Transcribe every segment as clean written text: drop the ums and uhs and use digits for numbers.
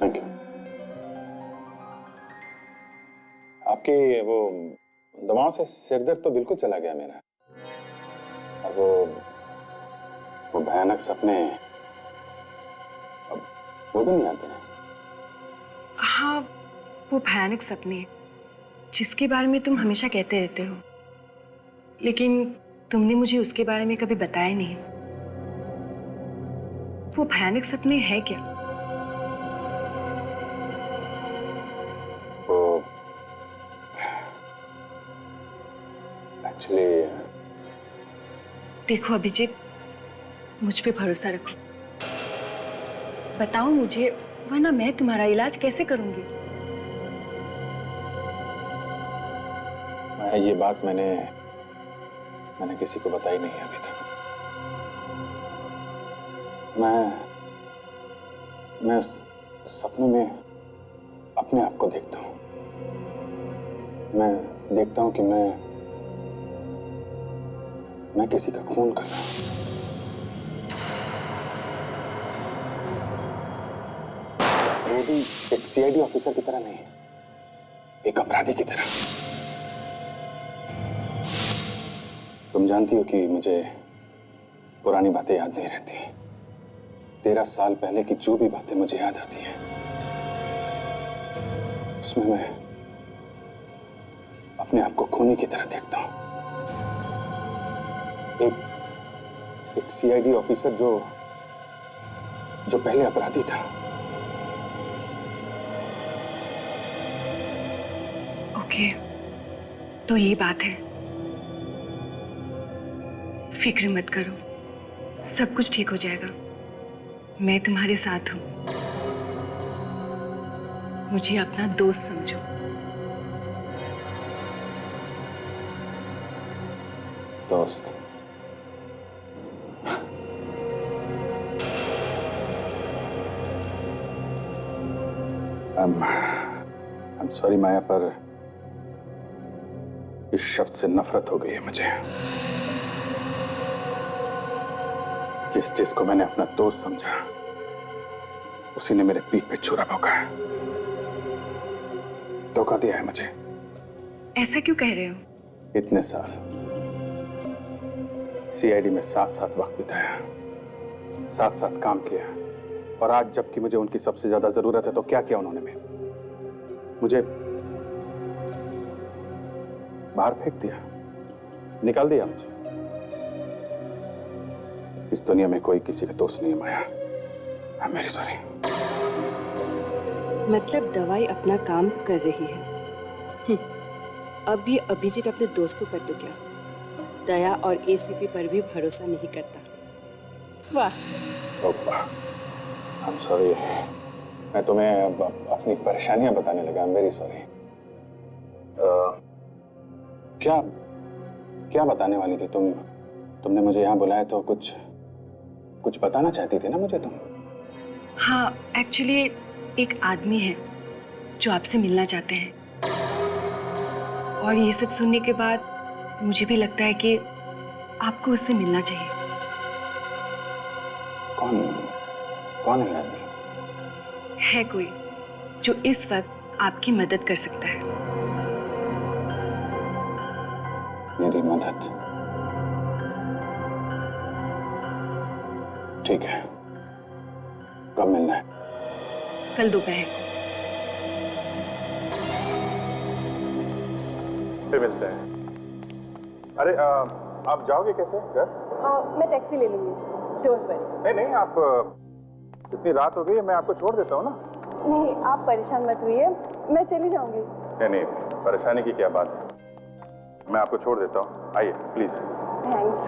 Thank you. आपकी वो दवाओं से सिर दर्द तो बिल्कुल चला गया मेरा। और वो भयानक सपने अब वो भी नहीं आते हैं। हाँ, वो भयानक सपने जिसके बारे में तुम हमेशा कहते रहते हो, लेकिन तुमने मुझे उसके बारे में कभी बताया नहीं। वो भयानक सपने हैं क्या? वो एक्चुअली देखो अभिजीत, मुझ पे भरोसा रखो। बताओ मुझे, वरना मैं तुम्हारा इलाज कैसे करूंगी? ये बात मैंने किसी को बताई नहीं अभी तक। मैं सपने में अपने आप को देखता हूँ। मैं देखता हूँ कि मैं किसी का खून कर रहा हूँ। वो भी एक सीआईडी ऑफिसर की तरह नहीं, एक अपराधी की तरह। तुम जानती हो कि मुझे पुरानी बातें याद नहीं रहती। 13 साल पहले की जो भी बातें मुझे याद आती हैं, उसमें मैं अपने आप को खूनी की तरह देखता हूं। एक सीआईडी ऑफिसर जो पहले अपराधी था। ओके, तो ये बात है। फिक्र मत करो, सब कुछ ठीक हो जाएगा। मैं तुम्हारे साथ हूं। मुझे अपना दोस्त समझो। दोस्त? I'm sorry माया, पर इस शब्द से नफरत हो गई है मुझे। जिसको मैंने अपना दोस्त समझा, उसी ने मेरे पीठ पे छुरा भोंका है, धोखा दिया है मुझे। ऐसा क्यों कह रहे हो? इतने साल सीआईडी में साथ साथ वक्त बिताया, साथ साथ काम किया, और आज जबकि मुझे उनकी सबसे ज्यादा जरूरत है तो क्या किया उन्होंने? मुझे बाहर फेंक दिया, निकाल दिया मुझे। इस दुनिया में कोई किसी का दोस्त नहीं है Maya. I am very sorry. मतलब दवाई अपना काम कर रही है। अब ये अभिजीत अपने दोस्तों पर तो क्या, दया और एसीपी पर भी भरोसा नहीं करता। वाह। I am sorry. मैं तुम्हें अपनी परेशानियां बताने लगा। आई एम वेरी सॉरी। क्या क्या बताने वाली थी तुम? तुमने मुझे यहाँ बुलाया तो कुछ बताना चाहती थी ना मुझे तुम? हाँ, एक्चुअली एक आदमी है जो आपसे मिलना चाहते हैं, और ये सब सुनने के बाद मुझे भी लगता है कि आपको उससे मिलना चाहिए। कौन है आदमी? है कोई जो इस वक्त आपकी मदद कर सकता है। मेरी मदद? ठीक है, कब मिलना है? कल दोपहर को। फिर मिलते हैं। अरे आप जाओगे कैसे घर? मैं टैक्सी ले लूंगी, डोंट वरी। नहीं, आप इतनी रात हो गई है, मैं आपको छोड़ देता हूँ ना। नहीं, आप परेशान मत होइए, मैं चली जाऊंगी। नहीं, परेशानी की क्या बात है, मैं आपको छोड़ देता हूँ। आइए प्लीज। थैंक्स।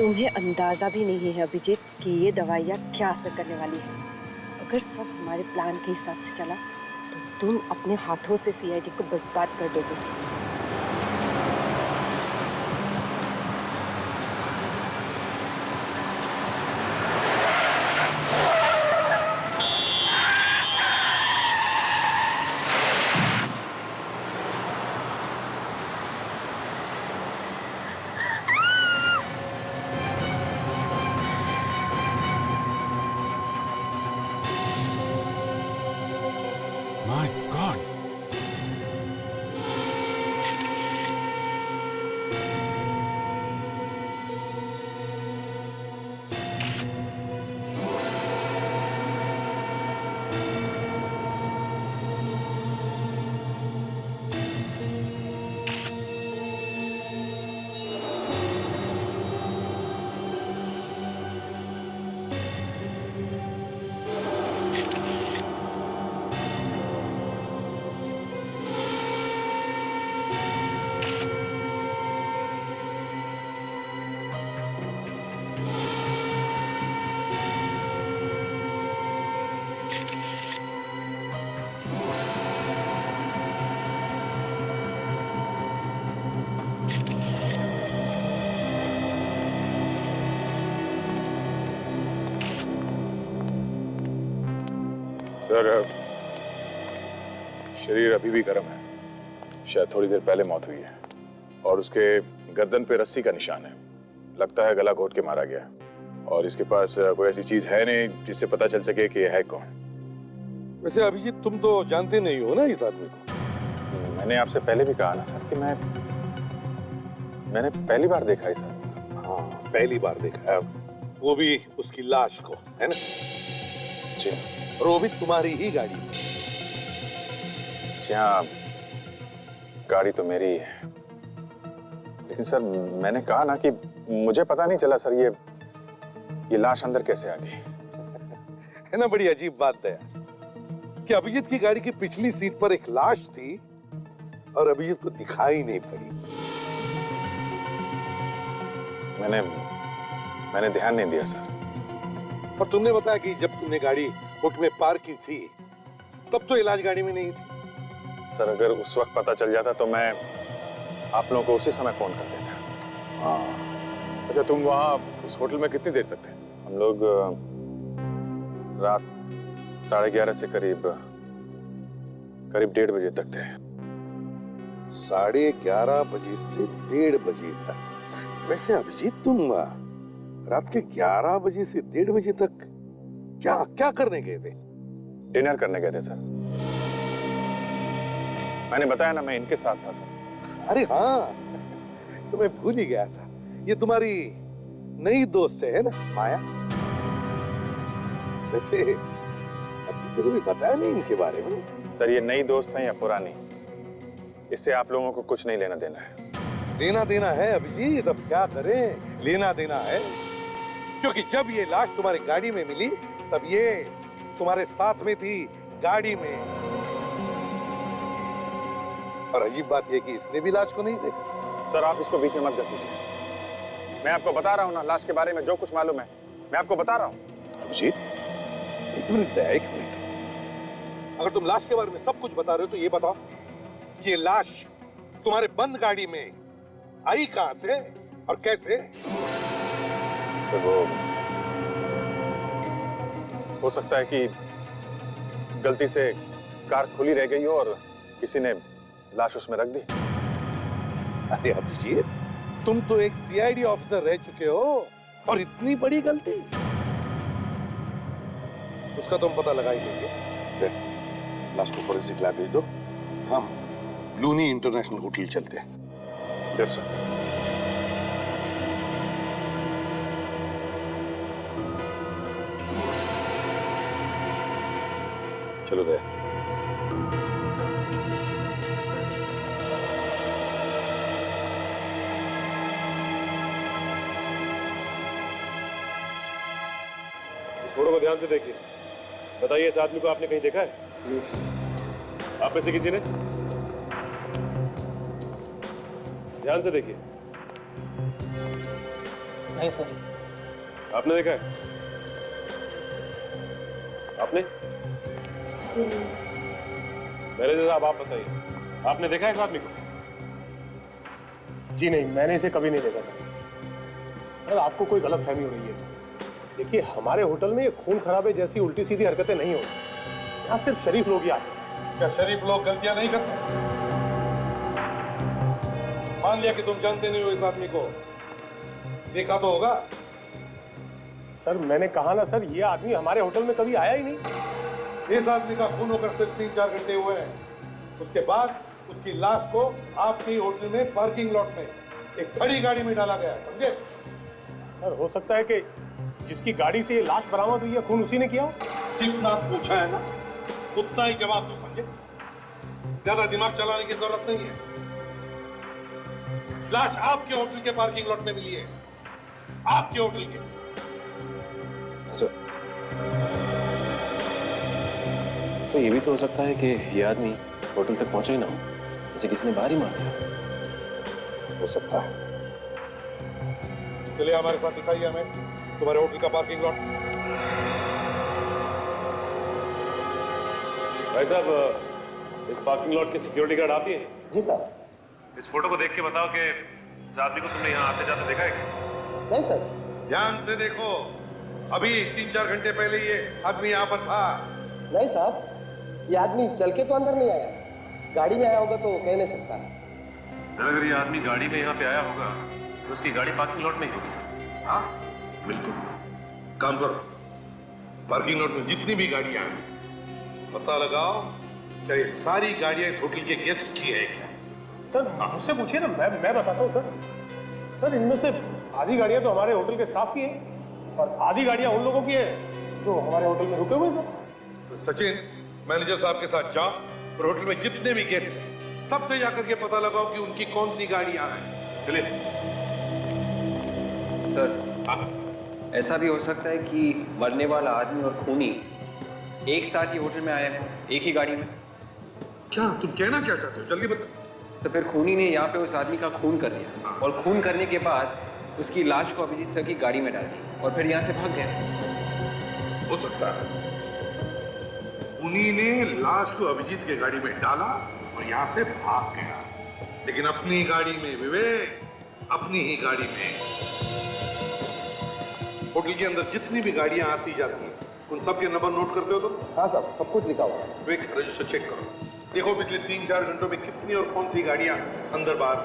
तुम्हें अंदाजा भी नहीं है अभिजीत कि ये दवाइयाँ क्या असर करने वाली है। अगर सब हमारे प्लान के हिसाब से चला तो तुम अपने हाथों से सीआईडी को बर्बाद कर दोगे। My God! सर, शरीर अभी भी गर्म है। शायद थोड़ी देर पहले मौत हुई है और उसके गर्दन पे रस्सी का निशान है। लगता है गला घोट के मारा गया और इसके पास कोई ऐसी चीज है नहीं जिससे पता चल सके कि यह है कौन। वैसे अभिजीत, तुम तो जानते नहीं हो ना इस आदमी को। मैंने आपसे पहले भी कहा ना सर कि मैंने पहली बार देखा इस आदमी को। हाँ, पहली बार देखा है, वो भी उसकी लाश को, है ना? जी और वो भी तुम्हारी ही गाड़ी। जी हाँ, गाड़ी तो मेरी ही है, लेकिन सर मैंने कहा ना कि मुझे पता नहीं चला सर ये लाश अंदर कैसे आ गई। है ना, बड़ी अजीब बात है कि अभिजीत की गाड़ी की पिछली सीट पर एक लाश थी और अभिजीत को दिखाई नहीं पड़ी। मैंने ध्यान नहीं दिया सर। और तुमने बताया कि जब तुमने गाड़ी हुक में पार्क की थी तब तो इलाज गाड़ी में नहीं थी। सर अगर उस वक्त पता चल जाता तो मैं आप लोगों को उसी समय फोन कर देता। हाँ, अच्छा, तुम वहाँ उस होटल में कितनी देर तक थे? हम लोग रात 11:30 से करीब 1:30 बजे तक थे। 11:30 बजे से 1:30 बजे तक। वैसे अभिजीत, तुम रात के 11 बजे से 1:30 बजे तक क्या करने गए थे? डिनर करने गए थे सर। मैंने बताया ना, मैं इनके साथ था सर। अरे हाँ, तो मैं भूल ही गया था। ये तुम्हारी नई दोस्त है ना, माया? वैसे अब तो भी बताया नहीं इनके बारे में। सर ये नई दोस्त है या पुरानी, इससे आप लोगों को कुछ नहीं लेना देना है। लेना देना है अभिजीत, अब क्या करें, लेना देना है। क्योंकि जब ये लाश तुम्हारी गाड़ी में मिली तब ये तुम्हारे साथ में थी, गाड़ी में। और अजीब बात यह कि इसने भी लाश को नहीं देखा। सर आप इसको बीच में मत घसीटिए। मैं आपको बता रहा हूँ ना, लाश के बारे में जो कुछ मालूम है मैं आपको बता रहा हूँ। अभिजीत, एक मिनट। अगर तुम लाश के बारे में सब कुछ बता रहे हो तो ये बताओ, ये लाश तुम्हारे बंद गाड़ी में आई कहां से और कैसे? सर वो हो सकता है कि गलती से कार खुली रह गई हो और किसी ने लाश उसमें रख दी। अरे अभिजीत, तुम तो एक सीआईडी ऑफिसर रह चुके हो और इतनी बड़ी गलती? उसका तुम पता लगा ही लेंगे। लाश को फॉरेंसिक लैब भेज दो, हम लूनी इंटरनेशनल होटल चलते हैं। Yes sir. चलो दे। इस फोटो को ध्यान से देखिए। बताइए, इस आदमी को आपने कहीं देखा है? आप में से किसी ने? ध्यान से देखिए। नहीं सर। आपने देखा है? आपने? मैनेजर साहब आप बताइए, आपने देखा है इस आदमी को? जी नहीं, मैंने इसे कभी नहीं देखा सर। सर आपको कोई गलतफहमी हो रही है। देखिए हमारे होटल में ये खून खराबे जैसी उल्टी सीधी हरकतें नहीं होती। यहाँ सिर्फ शरीफ लोग ही आते हैं। क्या शरीफ लोग गलतियां नहीं करते? मान लिया कि तुम जानते नहीं हो इस आदमी को, देखा तो होगा। सर मैंने कहा ना सर, ये आदमी हमारे होटल में कभी आया ही नहीं। इस आदमी का खून होकर सिर्फ 3-4 घंटे हुए हैं। उसके बाद उसकी लाश को आपके ही होटल में पार्किंग लॉट में एक खड़ी गाड़ी में डाला गया, समझे? सर हो सकता है कि जिसकी गाड़ी से ये लाश बरामद हुई है खून उसी ने किया हो। जितना पूछा है ना उतना ही जवाब दो, समझे? ज्यादा दिमाग चलाने की जरूरत नहीं है। लाश आपके होटल के पार्किंग लॉट में मिली है, आपके होटल के। सर ये भी तो हो सकता है कि ये आदमी होटल तक पहुंचा ही ना हो, इसे किसी ने बाहर ही मार दिया। हो सकता है। चलिए हमारे साथ दिखाइए हमें तुम्हारे होटल का पार्किंग लॉट। भाई साहब, इस पार्किंग लॉट के सिक्योरिटी गार्ड आप ही हैं? जी सर। इस फोटो को देख के बताओ कि इस आदमी को तुमने यहाँ आते जाते देखा है क्या? नहीं सर। ध्यान से देखो, अभी 3-4 घंटे पहले ये आदमी यहाँ पर था। नहीं साहब, ये आदमी चल के तो अंदर नहीं आया, गाड़ी में आया होगा तो कह नहीं सकता। सर अगर ये आदमी गाड़ी में यहाँ पे आया होगा तो उसकी गाड़ी पार्किंग लॉट में ही होगी सर। हाँ बिल्कुल। काम करो, पार्किंग लॉट में जितनी भी गाड़ियां हैं पता लगाओ क्या ये सारी गाड़ियां इस होटल के गेस्ट की है क्या? सर मुझसे पूछिए ना, मैं बताता हूँ सर। सर इनमें से आधी गाड़ियाँ तो हमारे होटल के स्टाफ की है और आधी गाड़ियाँ उन लोगों की है जो हमारे होटल में रुके हुए हैं सर। सचिन, मैनेजर साहब के साथ जाओ और होटल में जितने भी गेस्ट हैं सबसे जाकर के पता लगाओ कि उनकी कौन सी गाड़ियां हैं। चलिए। सर ऐसा भी हो सकता है कि मरने वाला आदमी और खूनी एक साथ ही होटल में आए हों, एक ही गाड़ी में। क्या तुम कहना क्या चाहते हो? जल्दी बताओ। तो फिर खूनी ने यहाँ पे उस आदमी का खून कर दिया और खून करने के बाद उसकी लाश को अभिजीत सर की गाड़ी में डाल दी और फिर यहाँ से भाग गए। हो सकता है उन्हीं ने लाश को अभिजीत के गाड़ी में डाला और यहाँ से भाग गया, लेकिन अपनी गाड़ी में विवेक, अपनी ही गाड़ी में। होटल के अंदर जितनी भी गाड़ियां आती जाती हैं उन सब के नंबर नोट करते हो तुम? हाँ साहब, सब कुछ लिखा हुआ है। विवेक रजिस्टर चेक करो, देखो पिछले 3-4 घंटों में कितनी और कौन सी गाड़ियां अंदर बाहर।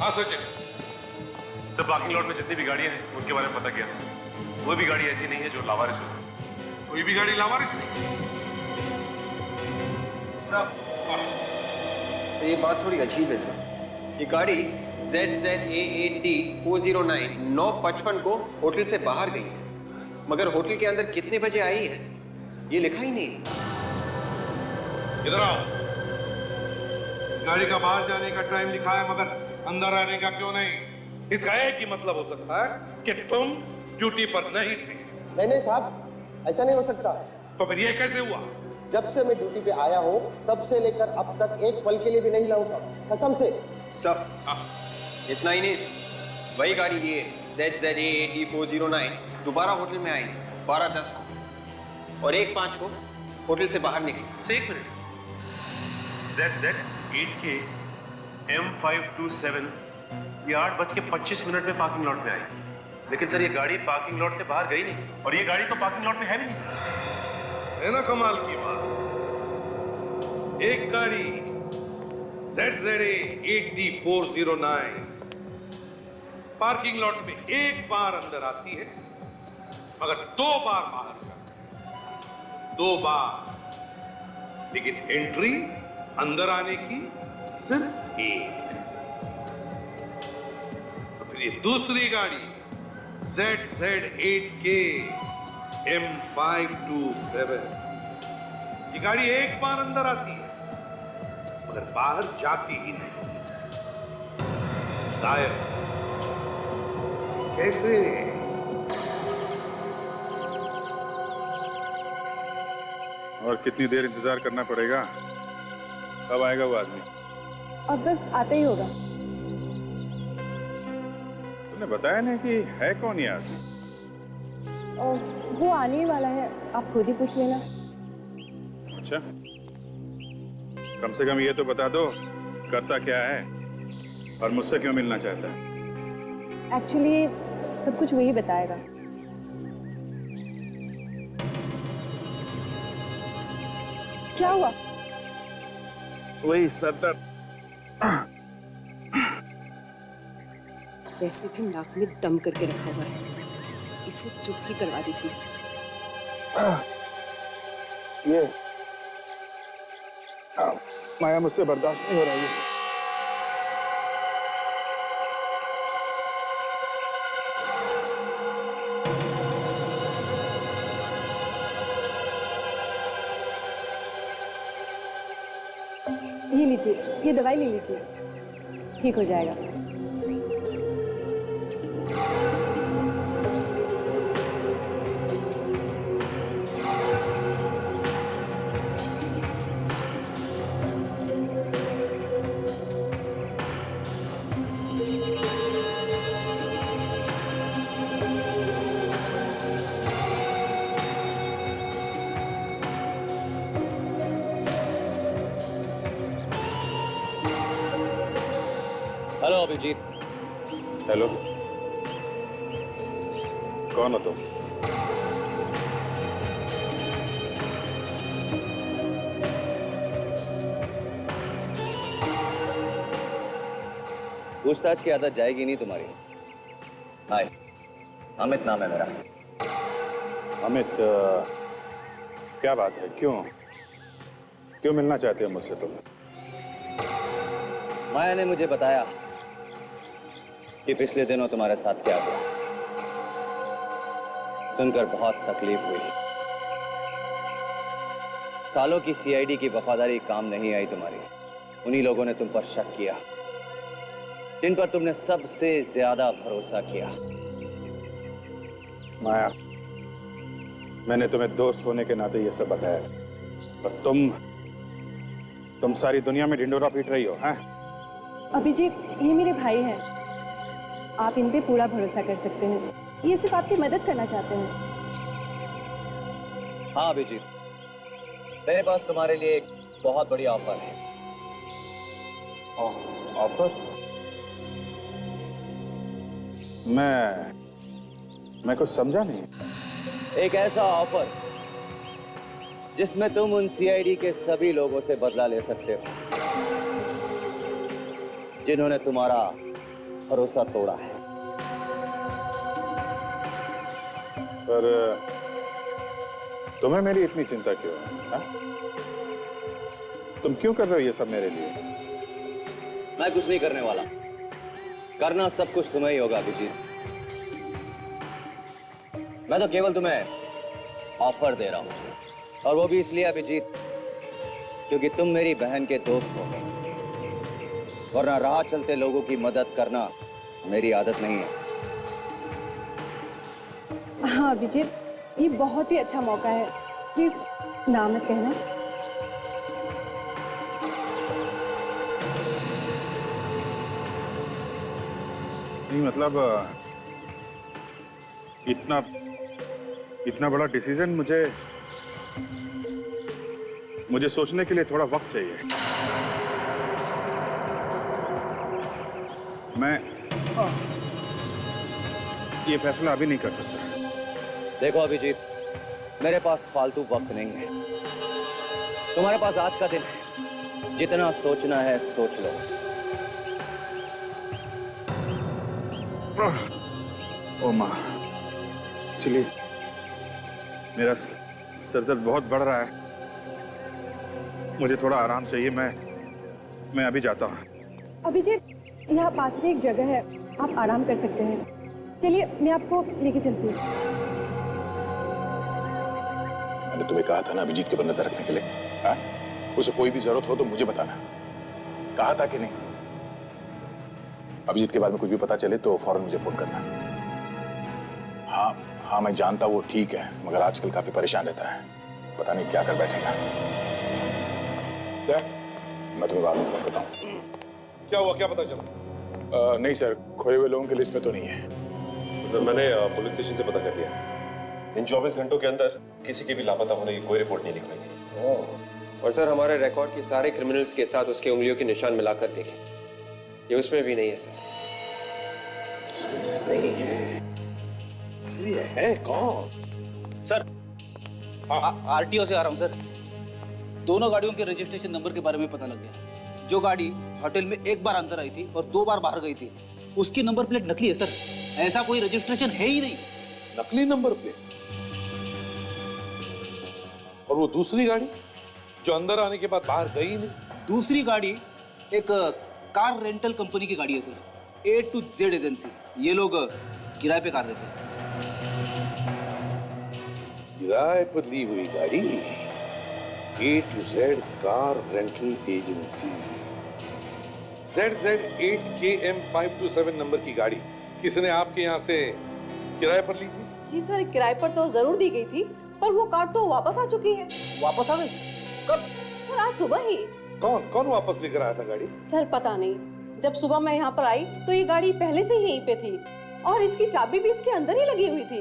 हाँ सचिन। सर पार्किंग लॉट में जितनी भी गाड़ियां हैं उनके बारे में पता किया सर। कोई भी गाड़ी ऐसी नहीं है जो लावारिस हो सके। कोई भी गाड़ी लावारिस नहीं। तो ये बात थोड़ी अजीब है सर। ये गाड़ी ZZA8D 409 9:55 को होटल से बाहर गई है, मगर होटल के अंदर कितने बजे आई है ये लिखा ही नहीं। इधर आओ। गाड़ी का बाहर जाने का टाइम लिखा है मगर अंदर आने का क्यों नहीं? इसका एक ही मतलब हो सकता है कि तुम ड्यूटी पर नहीं थे। नहीं साहब, ऐसा नहीं हो सकता। तो फिर ये कैसे हुआ? जब से मैं ड्यूटी पे आया हूँ तब से लेकर अब तक एक पल के लिए भी नहीं लाऊं साहब, कसम से। सब इतना ही नहीं, वही गाड़ी ये ZZA8D 409 दोबारा होटल में आई 12:10 को और 1:05 को होटल से बाहर निकली। एक मिनट, ZZ8K M527 ये 8:25 में पार्किंग लॉट में आई, लेकिन सर ये गाड़ी पार्किंग लॉट से बाहर गई नहीं और ये गाड़ी तो पार्किंग लॉट में है भी नहीं सर। है ना कमाल की बात? एक गाड़ी ZZA8D 409 पार्किंग लॉट में एक बार अंदर आती है मगर 2 बार बाहर जाती है। 2 बार, लेकिन एंट्री अंदर आने की सिर्फ एक। तो फिर ये दूसरी गाड़ी ZZ8K M527 ये गाड़ी एक बार अंदर आती है मगर बाहर जाती ही नहीं, गायब। कैसे? और कितनी देर इंतजार करना पड़ेगा? कब आएगा वो आदमी? अब बस आता ही होगा। तुमने बताया नहीं कि है कौन ये आदमी? और वो आने ही वाला है, आप खुद ही पूछ लेना। अच्छा, कम से कम ये तो बता दो करता क्या है और मुझसे क्यों मिलना चाहता है? एक्चुअली सब कुछ वही बताएगा। क्या हुआ? वही सर दर्द। वैसे भी नाक में दम करके रखा हुआ है, इसे चुप ही करवा देती। ये माया मुझसे बर्दाश्त नहीं हो रहा है। ये लीजिए, ये दवाई ले लीजिए, ठीक हो जाएगा। हेलो अभिजीत। हेलो, कौन हो तुम? पूछताछ की आदत जाएगी नहीं तुम्हारी। हाय, अमित नाम है मेरा। अमित, क्या बात है? क्यों मिलना चाहते हो मुझसे तुम? माया ने मुझे बताया कि पिछले दिनों तुम्हारे साथ क्या हुआ। सुनकर बहुत तकलीफ हुई। सालों की सीआईडी की वफादारी काम नहीं आई तुम्हारी। उन्हीं लोगों ने तुम पर शक किया जिन पर तुमने सबसे ज्यादा भरोसा किया। माया, मैंने तुम्हें दोस्त होने के नाते ये सब बताया, पर तुम सारी दुनिया में ढिंडोरा पीट रही हो। हैं? अभिजीत, ये मेरे भाई हैं, आप इन पे पूरा भरोसा कर सकते हैं। ये सिर्फ आपकी मदद करना चाहते हैं। हाँ अभिजीत, मेरे पास तुम्हारे लिए एक बहुत बड़ी ऑफर है। ऑफर? मैं कुछ समझा नहीं। एक ऐसा ऑफर जिसमें तुम उन सीआईडी के सभी लोगों से बदला ले सकते हो जिन्होंने तुम्हारा भरोसा तोड़ा है। पर तुम्हें मेरी इतनी चिंता क्यों है? हा? तुम क्यों कर रहे हो ये सब मेरे लिए? मैं कुछ नहीं करने वाला। करना सब कुछ तुम्हें ही होगा अभिजीत। मैं तो केवल तुम्हें ऑफर दे रहा हूं, और वो भी इसलिए अभिजीत क्योंकि तुम मेरी बहन के दोस्त हो। वरना राह चलते लोगों की मदद करना मेरी आदत नहीं है। हाँ अभिजीत, ये बहुत ही अच्छा मौका है, प्लीज ना मत कहना। नहीं मतलब इतना बड़ा डिसीजन मुझे सोचने के लिए थोड़ा वक्त चाहिए। मैं ये फैसला अभी नहीं कर सकता। देखो अभिजीत, मेरे पास फालतू वक्त नहीं है। तुम्हारे पास आज का दिन है, जितना सोचना है सोच लो। ओ माँ, चलिए, मेरा सर दर्द बहुत बढ़ रहा है, मुझे थोड़ा आराम चाहिए। मैं अभी जाता हूँ। अभिजीत, यहाँ पास में एक जगह है, आप आराम कर सकते हैं। चलिए, मैं आपको लेके चलती हूँ। मैंने तुम्हें कहा था ना अभिजीत के ऊपर नजर रखने के लिए। हाँ? उसे कोई भी जरूरत हो तो मुझे बताना। कहा था कि नहीं? अभिजीत के बारे में कुछ भी पता चले तो फौरन मुझे फोन करना। हाँ, मैं जानता वो ठीक है, मगर आजकल काफी परेशान रहता है। पता नहीं क्या कर बैठेगा। क्या मैं तुम्हें बाद में फोन करता हूँ। क्या हुआ, क्या पता चला? नहीं सर, खोए हुए लोगों की लिस्ट में तो नहीं है। सर मैंने पुलिस स्टेशन से पता कर लिया। इन 24 घंटों के अंदर किसी के भी लापता होने की कोई रिपोर्ट नहीं निकलेगी। और सर हमारे रिकॉर्ड के सारे क्रिमिनल्स के साथ उसके उंगलियों के निशान मिलाकर देखें, ये उसमें भी नहीं है सर। नहीं है। ये है कौन? सर आरटीओ से आ रहा हूँ सर। दोनों गाड़ियों के रजिस्ट्रेशन नंबर के बारे में पता लग गया। जो गाड़ी होटल में एक बार अंदर आई थी और 2 बार बाहर गई थी, उसकी नंबर प्लेट नकली है सर। ऐसा कोई रजिस्ट्रेशन है ही नहीं। नकली नंबर प्लेट? और वो दूसरी गाड़ी जो अंदर आने के बाद बाहर गई नहीं? दूसरी गाड़ी एक कार रेंटल कंपनी की गाड़ी है sir, A to Z agency. ये लोग किराए पे कार देते हैं। किराए पर ली हुई गाड़ी, A to Z car rental agency. ZZ8KM527 number की गाड़ी किसने आपके यहाँ से किराए पर ली थी? जी सर, किराए पर तो जरूर दी गई थी, पर वो कार तो वापस आ चुकी है। वापस आ गई? कब? सर आज सुबह ही। कौन कौन वापस लेकर आया था गाड़ी? सर पता नहीं, जब सुबह मैं यहाँ पर आई तो ये गाड़ी पहले से ही यहीं पे थी और इसकी चाबी भी इसके अंदर ही लगी हुई थी।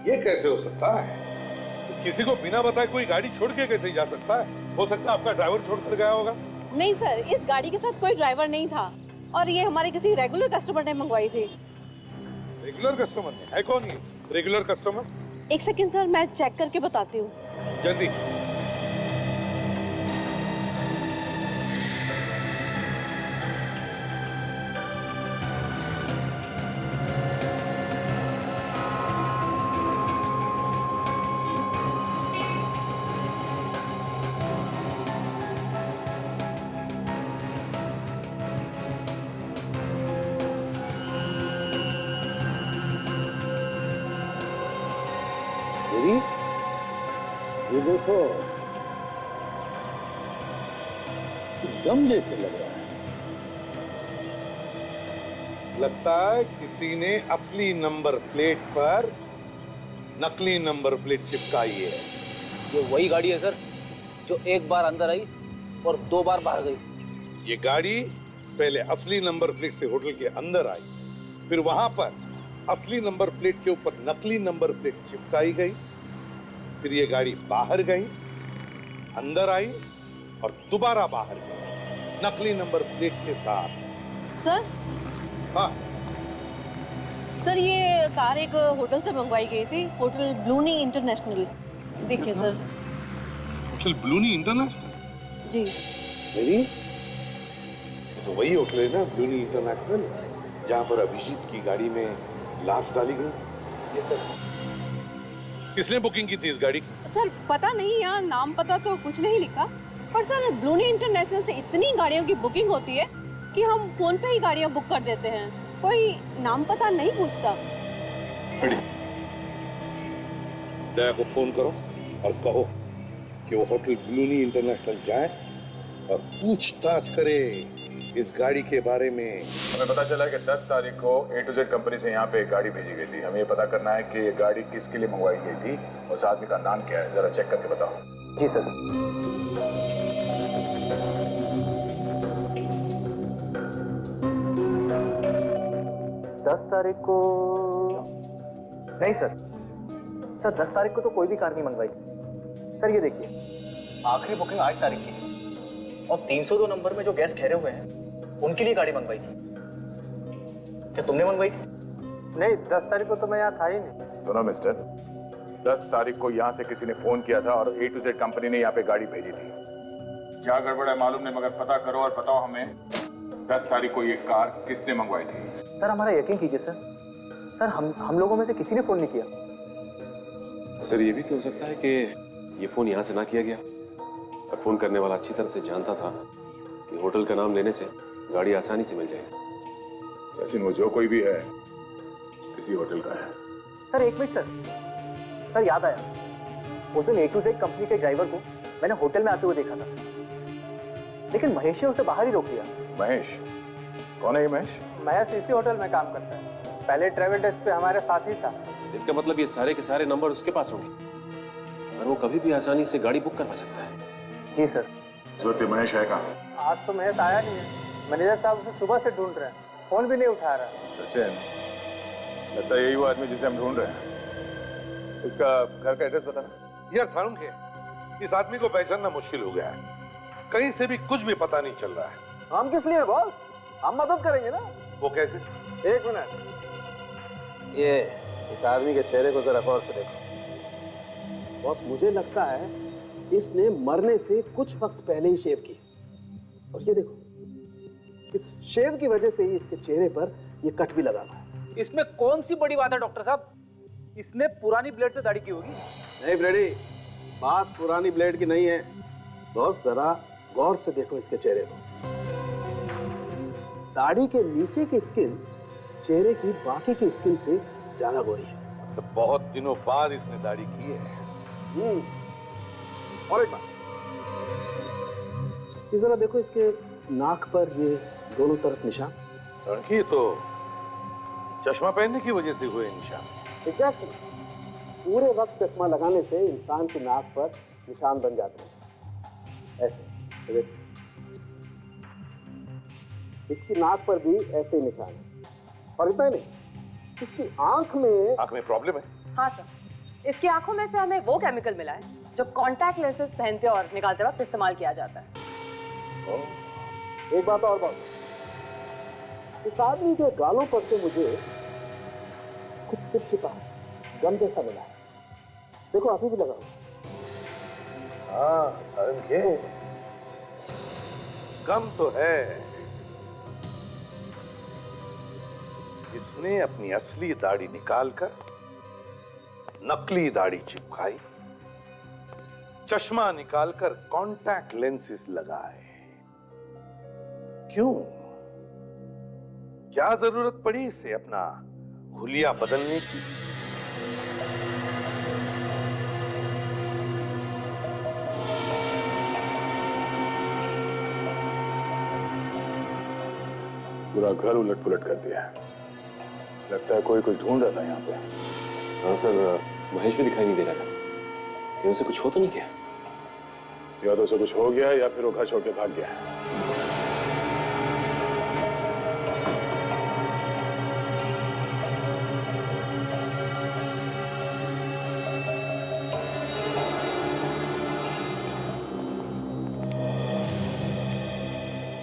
ये कैसे हो सकता है? किसी को बिना बताए कोई गाड़ी छोड़ के कैसे जा सकता है? हो सकता है आपका ड्राइवर छोड़कर गया होगा। नहीं सर, इस गाड़ी के साथ कोई ड्राइवर नहीं था और ये हमारे किसी रेगुलर कस्टमर ने मंगवाई थी। रेगुलर कस्टमर है? कौन ये रेगुलर कस्टमर? एक सेकंड सर, मैं चेक करके बताती हूँ। जल्दी। ये देखो, दम जैसे लग रहा है। लगता है किसी ने असली नंबर प्लेट पर नकली नंबर प्लेट चिपकाई है। ये वही गाड़ी है सर जो एक बार अंदर आई और 2 बार बाहर गई। ये गाड़ी पहले असली नंबर प्लेट से होटल के अंदर आई, फिर वहां पर असली नंबर प्लेट के ऊपर नकली नंबर प्लेट चिपकाई गई, फिर ये गाड़ी बाहर गई, अंदर आई और दोबारा बाहर गई नकली नंबर प्लेट के साथ। सर? हाँ सर, ये कार एक होटल से मंगवाई गई थी, होटल ब्लूनी इंटरनेशनल। देखिए सर। Hotel Bluni international? जी। मेरी तो वही होटल है ना, ब्लूनी इंटरनेशनल, जहां पर अभिजीत की गाड़ी में लाश डाली गई। Yes sir. किसने बुकिंग की थी इस गाड़ी? सर पता नहीं, यहाँ नाम पता तो कुछ नहीं लिखा, पर सर ब्लूनी इंटरनेशनल से इतनी गाड़ियों की बुकिंग होती है कि हम फोन पे ही गाड़ियाँ बुक कर देते हैं, कोई नाम पता नहीं पूछता। दया को फोन करो और कहो कि वो होटल ब्लूनी इंटरनेशनल जाए और पूछताछ करे इस गाड़ी के बारे में। हमें पता चला कि 10 तारीख को A to Z कंपनी से यहाँ पे एक गाड़ी भेजी गई थी। हमें ये पता करना है कि ये गाड़ी किसके लिए मंगवाई गई थी और उस आदमी का नाम क्या है, जरा चेक करके बताओ। जी सर। तारीख को नहीं सर। 10 तारीख को तो कोई भी कार नहीं मंगवाई सर। ये देखिए, आखिरी बुकिंग 8 तारीख की है और 302 नंबर में जो गेस्ट ठहरे हुए हैं उनके लिए गाड़ी मंगवाई थी। क्या तुमने मंगवाई थी? नहीं, 10 तारीख को तो मैं यहाँ था ही नहीं। सुनो मिस्टर, 10 तारीख को यहाँ से किसी ने फोन किया था और A to Z कंपनी ने यहाँ पे गाड़ी भेजी थी। क्या गड़बड़ है मालूम नहीं, मगर पता करो और बताओ हमें 10 तारीख को ये कार किसने मंगवाई थी। सर हमारा यकीन कीजिए सर। सर हम लोगों में से किसी ने फोन नहीं किया। सर ये भी तो हो सकता है कि ये फोन यहाँ से ना किया गया और फोन करने वाला अच्छी तरह से जानता था कि होटल का नाम लेने से गाड़ी आसानी से मिल जाएगी। सचिन, वो जो कोई भी है किसी होटल का है। सर एक मिनट सर याद आया, उस दिन A to Z कंपनी के ड्राइवर को मैंने होटल में आते हुए देखा था, लेकिन महेश ने उसे बाहर ही रोक लिया। महेश? कौन है ये महेश? महेश इसी होटल में काम करता है, पहले ट्रैवल डेस्क पे हमारे साथ ही था। इसका मतलब ये सारे के सारे नंबर उसके पास होंगे। और वो कभी भी आसानी से गाड़ी बुक करवा सकता है। जी सर। इस वक्त महेश है कहाँ? आज तो महेश आया नहीं है। मैनेजर साहब उसे सुबह से ढूंढ रहे हैं, फोन भी नहीं उठा रहा है। सचिन, लगता है यही वो आदमी जिसे हम ढूंढ रहे हैं। इसका घर का एड्रेस बताना। यार थारून के इस आदमी को पहचानना मुश्किल हो गया है। कहीं से भी कुछ भी पता नहीं चल रहा है। हम किस लिए बॉस? हम मदद करेंगे ना। वो कैसे? एक मिनट, ये इस आदमी के चेहरे को जरा गौर से देखो। बॉस, मुझे लगता है इसने मरने से कुछ वक्त पहले ही शेव की। और ये देखो, इस शेव की वजह से ही इसके चेहरे पर ये कट भी लगा हुआ है। इसमें कौन सी बड़ी बात है डॉक्टर साहब? इसने पुरानी ब्लेड से दाढ़ी की होगी। नहीं ब्रेडी, बात पुरानी ब्लेड की नहीं है। बॉस, जरा गौर से देखो इसके चेहरे को। दाढ़ी के नीचे की स्किन चेहरे की बाकी की स्किन से ज्यादा गोरी है। तो बहुत दिनों बाद इसने दाढ़ी की है। और एक बात, ये जरा देखो इसके नाक पर ये दोनों तरफ निशान। सड़की तो चश्मा पहनने की वजह से हुए निशान। एग्जैक्टली, पूरे वक्त चश्मा लगाने से इंसान की नाक पर निशान बन जाते हैं ऐसे। तो देखो, इसकी नाक पर भी ऐसे ही निशान है। और इतना नहीं, इसकी आंख में प्रॉब्लम है। हाँ सर, इसकी आंखों में से हमें वो केमिकल मिला है जो कॉन्टैक्ट लेंसेज पहनते और निकालते वक्त इस्तेमाल किया जाता है। एक बात और बात, इस आदमी के गालों पर से मुझे कुछ चिपचिपा गम जैसा मिला है। देखो, अभी भी लगा हुआ। हाँ सारन के गम तो है। इसने अपनी असली दाढ़ी निकालकर नकली दाढ़ी चिपकाई, चश्मा निकालकर कॉन्टैक्ट लेंसेज लगाए। क्यों? क्या जरूरत पड़ी इसे अपना हुलिया बदलने की? पूरा घर उलट पुलट कर दिया। लगता है कोई कुछ ढूंढ रहा था यहाँ पे। हाँ सर, महेश भी दिखाई नहीं दे रहा था। कहीं उसे कुछ हो तो नहीं गया? या तो उसे कुछ हो गया या फिर वो घर छोड़ के भाग गया।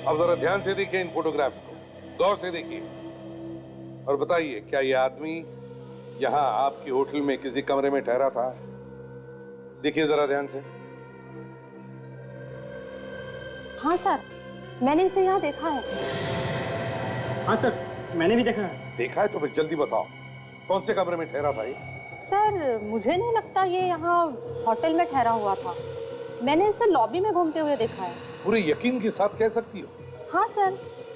अब जरा ध्यान से देखिए इन फोटोग्राफ्स को, गौर से देखिए और बताइए, क्या ये आदमी यहाँ आपकी होटल में किसी कमरे में ठहरा था? देखिए जरा ध्यान से। हाँ सर, मैंने इसे यहाँ देखा है। हाँ सर, मैंने भी देखा है। देखा है तो फिर जल्दी बताओ, कौन से कमरे में ठहरा था ये? सर, मुझे नहीं लगता ये यहाँ होटल में ठहरा हुआ था। मैंने इसे लॉबी में घूमते हुए देखा है। पूरे यकीन के साथ कह सकती हो? हाँ सर,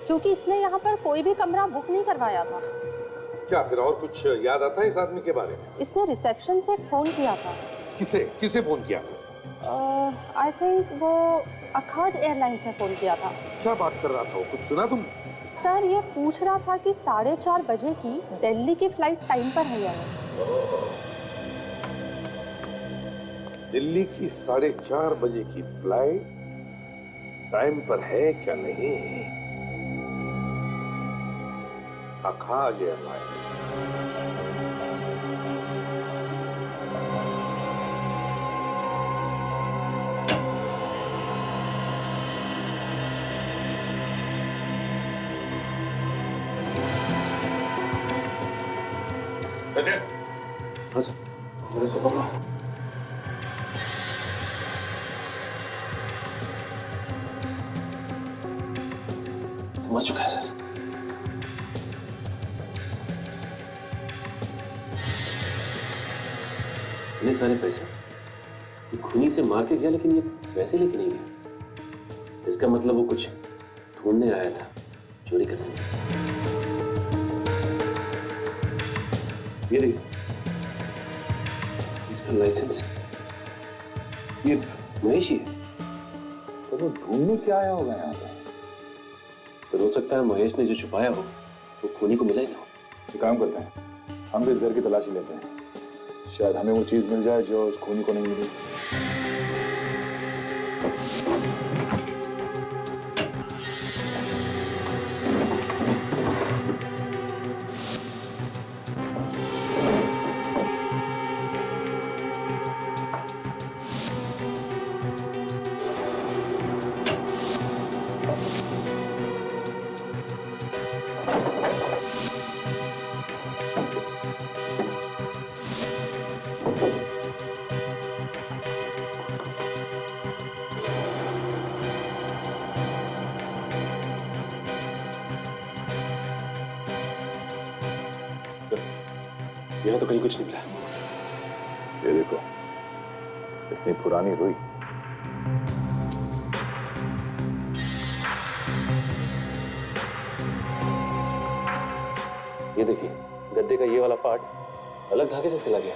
क्योंकि इसने यहाँ पर कोई भी कमरा बुक नहीं करवाया था। क्या फिर और कुछ याद आता है इस आदमी के बारे में? इसने रिसेप्शन से फोन किया था। किसे फोन किया था? आई थिंक वो अखाज एयरलाइंस में फोन किया था। क्या बात कर रहा था वो, कुछ सुना तुमने? सर, ये पूछ रहा था कि 4:30 बजे की दिल्ली की फ्लाइट टाइम पर है या नहीं। दिल्ली की 4:30 बजे की फ्लाइट टाइम पर है क्या नहीं? अखाज एयरलाइंस। सचिन। हाँ सर, जरा सो पकड़ो। मर चुका है सर। इतने सारे पैसे ये खूनी से मार के गया, लेकिन ये पैसे लेके नहीं गया। इसका मतलब वो कुछ ढूंढने आया था, चोरी करने। ये देखिए, इसका लाइसेंस है। ये महेश ही है। तो वो ढूंढने क्या आया होगा यहाँ पे? तो हो सकता है महेश ने जो छुपाया हो वो खूनी को मिला ही ना हो। तो काम करते हैं, हम भी इस घर की तलाशी लेते हैं। शायद हमें वो चीज मिल जाए जो उस खूनी को नहीं मिली। यहाँ तो कहीं कुछ नहीं मिला। ये देखो, इतनी पुरानी रुई। ये देखिए, गद्दे का ये वाला पार्ट अलग धागे से सिला गया।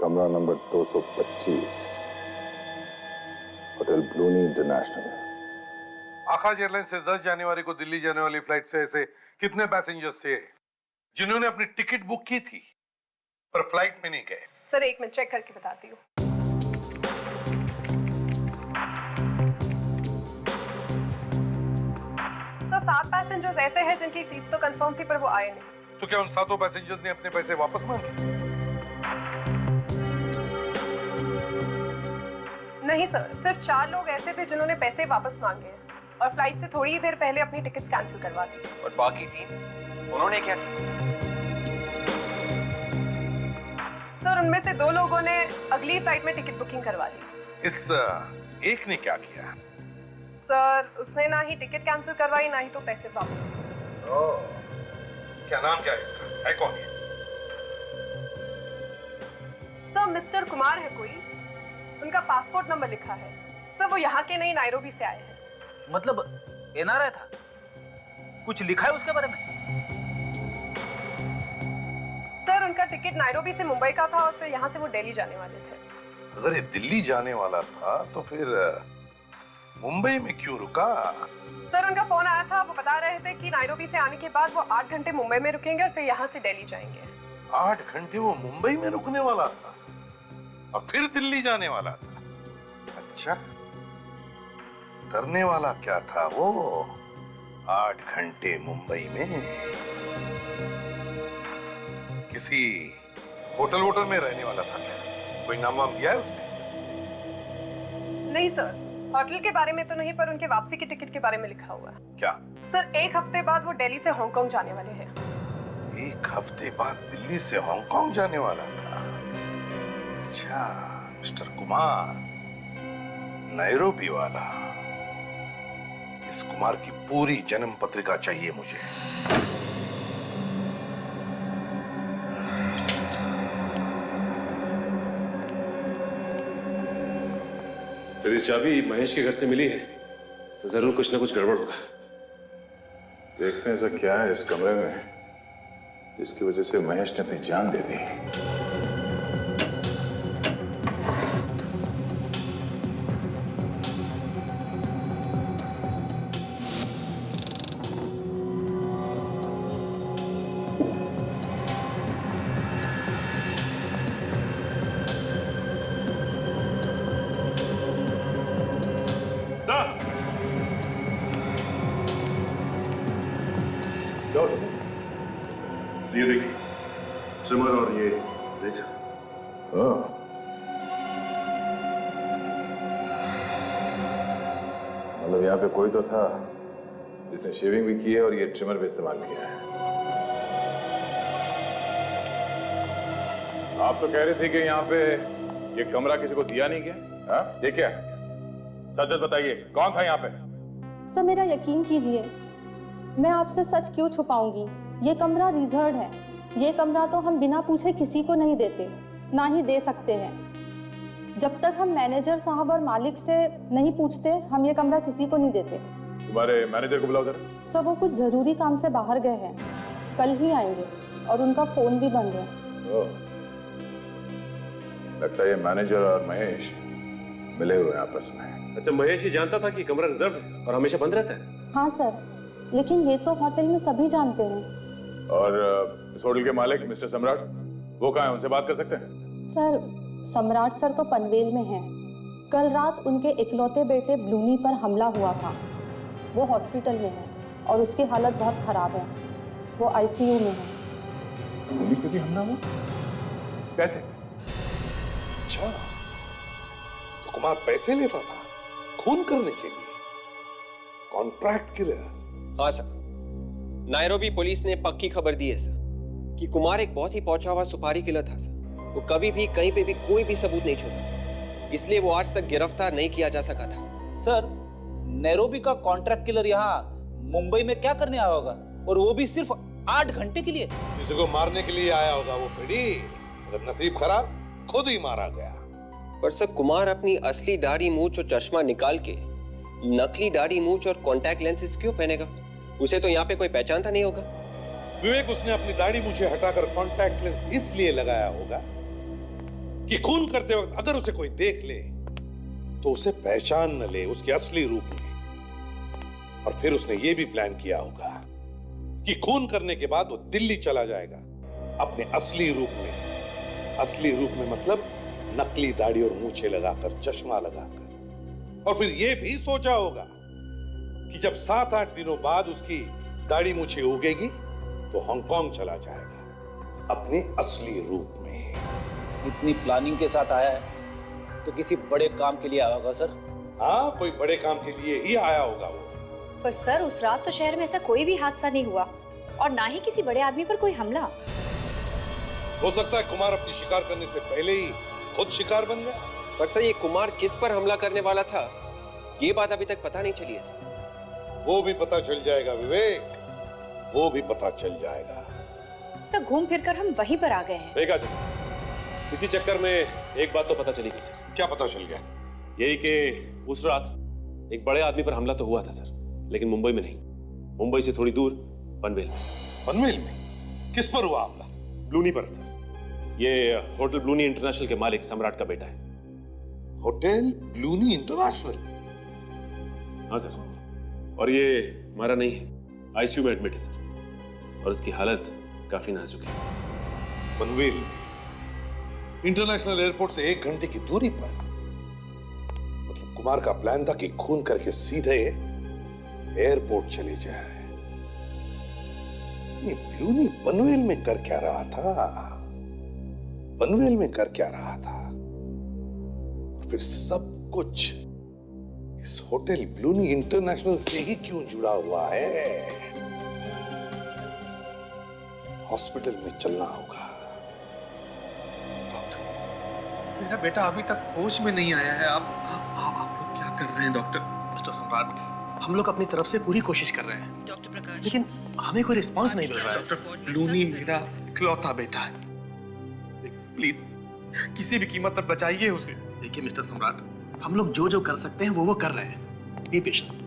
कमरा नंबर 225, होटल ब्लूनी इंटरनेशनल। आकाश एयरलाइन से 10 जनवरी को दिल्ली जाने वाली फ्लाइट से ऐसे कितने पैसेंजर्स थे जिन्होंने अपनी टिकट बुक की थी पर फ्लाइट में नहीं गए? सर एक मिनट चेक करके बताती हूँ। सर 7 पैसेंजर्स ऐसे हैं जिनकी सीट्स तो कंफर्म थी पर वो आए नहीं। तो क्या उन 7 पैसेंजर्स ने अपने पैसे वापस मांगे? नहीं सर, सिर्फ 4 लोग ऐसे थे जिन्होंने पैसे वापस मांगे हैं और फ्लाइट से थोड़ी ही देर पहले अपनी टिकट्स कैंसिल करवा दी। और बाकी 3 उन्होंने क्या किया? सर उनमें से 2 लोगों ने अगली फ्लाइट में टिकट बुकिंग करवा ली। इस एक ने क्या किया? सर उसने ना ही टिकट कैंसिल करवाई ना ही तो पैसे वापस लिए। क्या नाम क्या है इसका? है कौन ये? सर मिस्टर कुमार है कोई, उनका पासपोर्ट नंबर लिखा है। सर वो यहाँ के नहीं नायरोबी से आए हैं। मतलब एनआरआई था? कुछ लिखा है उसके बारे में? सर उनका टिकट नायरोबी से मुंबई का था और फिर यहाँ से वो दिल्ली जाने वाले थे। अगर ये दिल्ली जाने वाला था तो फिर मुंबई में क्यों रुका? सर उनका फोन आया था, वो बता रहे थे कि नायरोबी से आने के बाद वो 8 घंटे मुंबई में रुकेंगे और फिर यहाँ से दिल्ली जाएंगे। 8 घंटे वो मुंबई में रुकने वाला था और फिर दिल्ली जाने वाला था। अच्छा, करने वाला क्या था वो 8 घंटे मुंबई में? किसी होटल वोटल में रहने वाला था क्या? कोई नाम वाम दिया है उसने? नहीं सर, होटल के बारे में तो नहीं पर उनके वापसी की टिकट के बारे में लिखा हुआ है। क्या? सर 1 हफ्ते बाद वो दिल्ली से हांगकांग जाने वाले हैं। 1 हफ्ते बाद दिल्ली से हांगकांग जाने वाला था? अच्छा, मिस्टर कुमार, नैरोबी वाला। इस कुमार की पूरी जन्म पत्रिका चाहिए मुझे। तेरी चाबी महेश के घर से मिली है तो जरूर कुछ ना कुछ गड़बड़ होगा। देखते हैं ऐसा क्या है इस कमरे में जिसकी वजह से महेश ने अपनी जान दे दी। ये देखिए, ट्रिमर और ये रेजर। मतलब यहाँ पे कोई तो था जिसने शेविंग भी की है और ये ट्रिमर भी इस्तेमाल किया है। आप तो कह रहे थे कि यहाँ पे ये कमरा किसी को दिया नहीं गया? हाँ, ये क्या? सच सच बताइए, कौन था यहाँ पे? सर मेरा यकीन कीजिए, मैं आपसे सच क्यों छुपाऊंगी। ये कमरा रिजर्व है। ये कमरा तो हम बिना पूछे किसी को नहीं देते, ना ही दे सकते हैं। जब तक हम मैनेजर साहब और मालिक से नहीं पूछते, हम ये कमरा किसी को नहीं देते। तुम्हारे मैनेजर को बुलाओ जरा। सर वो कुछ जरूरी काम से बाहर गए हैं। कल ही आएंगे और उनका फोन भी बंद है। लगता है ये मैनेजर और महेश मिले हुए हैं आपस में। अच्छा, महेश ही जानता था कि कमरा रिजर्व है और हमेशा बंद रहता है? हाँ सर, लेकिन ये तो होटल में सभी जानते हैं। और इस होटल के मालिक मिस्टर सम्राट, वो कहाँ हैं? उनसे बात कर सकते हैं? सर, सम्राट सर तो पनवेल में हैं। कल रात उनके इकलौते बेटे ब्लूनी पर हमला हुआ था। वो हॉस्पिटल में है और उसकी हालत बहुत खराब है। वो आईसीयू में है। ब्लूनी पे भी हमला हुआ? कैसे? अच्छा, तो कुमार पैसे लेता था खून करने के लिए? Contract killer? हाँ सर, नायरोबी पुलिस ने पक्की खबर दी है सर कि कुमार एक बहुत ही पहुंचा हुआ सुपारी किलर था सर। वो कभी भी कहीं पे भी कोई भी सबूत नहीं छोड़ता था, इसलिए वो आज तक गिरफ्तार नहीं किया जा सका था। सर, नैरोबी का कॉन्ट्रैक्ट किलर यहाँ मुंबई में क्या करने आया होगा, और वो भी सिर्फ 8 घंटे के लिए? किसी को मारने के लिए आया होगा वो फ्रेडी, अगर नसीब खराब खुद ही मारा गया। पर सर, कुमार अपनी असली दाढ़ी मूंछ और चश्मा निकाल के नकली दाढ़ी मूंछ और कॉन्टैक्ट लेंसेज क्यों पहनेगा? उसे तो यहाँ पे कोई पहचानता नहीं होगा। विवेक, उसने अपनी दाढ़ी मूछें हटाकर कॉन्टैक्ट लेंस इसलिए लगाया होगा कि खून करते वक्त अगर उसे कोई देख ले तो उसे पहचान न ले उसके असली रूप में। और फिर उसने ये भी प्लान किया होगा कि खून करने के बाद वो दिल्ली चला जाएगा अपने असली रूप में। असली रूप में मतलब नकली दाढ़ी और मूछें लगाकर, चश्मा लगाकर। और फिर ये भी सोचा होगा कि जब 7-8 दिनों बाद उसकी दाढ़ी मूछें उगेगी तो हांगकांग चला जाएगा अपने असली रूप में। इतनी प्लानिंग के साथ आया है तो किसी बड़े काम के लिए आया होगा सर। हाँ, कोई बड़े काम के लिए ही आया होगा वो। पर सर, उस रात तो शहर में ऐसा कोई भी हादसा नहीं हुआ और ना ही किसी बड़े आदमी पर कोई हमला। हो सकता है कुमार अपनी शिकार करने से पहले ही खुद शिकार बन गया। पर सर, ये कुमार किस पर हमला करने वाला था, ये बात अभी तक पता नहीं चली है सर। वो भी पता चल जाएगा विवेक, वो भी पता चल जाएगा। सर, घूम फिर कर हम वहीं पर आ गए हैं। देखा जी, इसी चक्कर में एक बात तो पता चली गई सर। क्या पता चल गया? यही कि उस रात एक बड़े आदमी पर हमला तो हुआ था सर, लेकिन मुंबई में नहीं, मुंबई से थोड़ी दूर पनवेल में। पनवेल में? किस पर हुआ हमला? ब्लूनी पर सर। ये होटल ब्लूनी इंटरनेशनल के मालिक सम्राट का बेटा है। Hotel Bluni international? हाँ सर, और ये हमारा नहीं है, आईसीयू में एडमिट है सर, और इसकी हालत काफी नाजुक है। पनवेल में इंटरनेशनल एयरपोर्ट से 1 घंटे की दूरी पर? मतलब कुमार का प्लान था कि खून करके सीधे एयरपोर्ट चले जाए। ये ब्लूनी पनवेल में कर क्या रहा था? पनवेल में कर क्या रहा था? और फिर सब कुछ इस होटल ब्लूनी इंटरनेशनल से ही क्यों जुड़ा हुआ है? हॉस्पिटल में चलना होगा। मेरा बेटा अभी तक होश में नहीं आया है। आप लोग क्या कर रहे हैं डॉक्टर? मिस्टर सम्राट, हम लोग अपनी तरफ से पूरी कोशिश कर रहे हैं डॉक्टर प्रकाश, लेकिन हमें कोई रिस्पांस नहीं मिल रहा है। डॉक्टर ब्लूनी मेरा इकलौता बेटा है, प्लीज किसी भी कीमत पर बचाइए उसे। देखिए मिस्टर सम्राट, हम लोग जो जो कर सकते हैं वो कर रहे हैं। बी पेशेंस,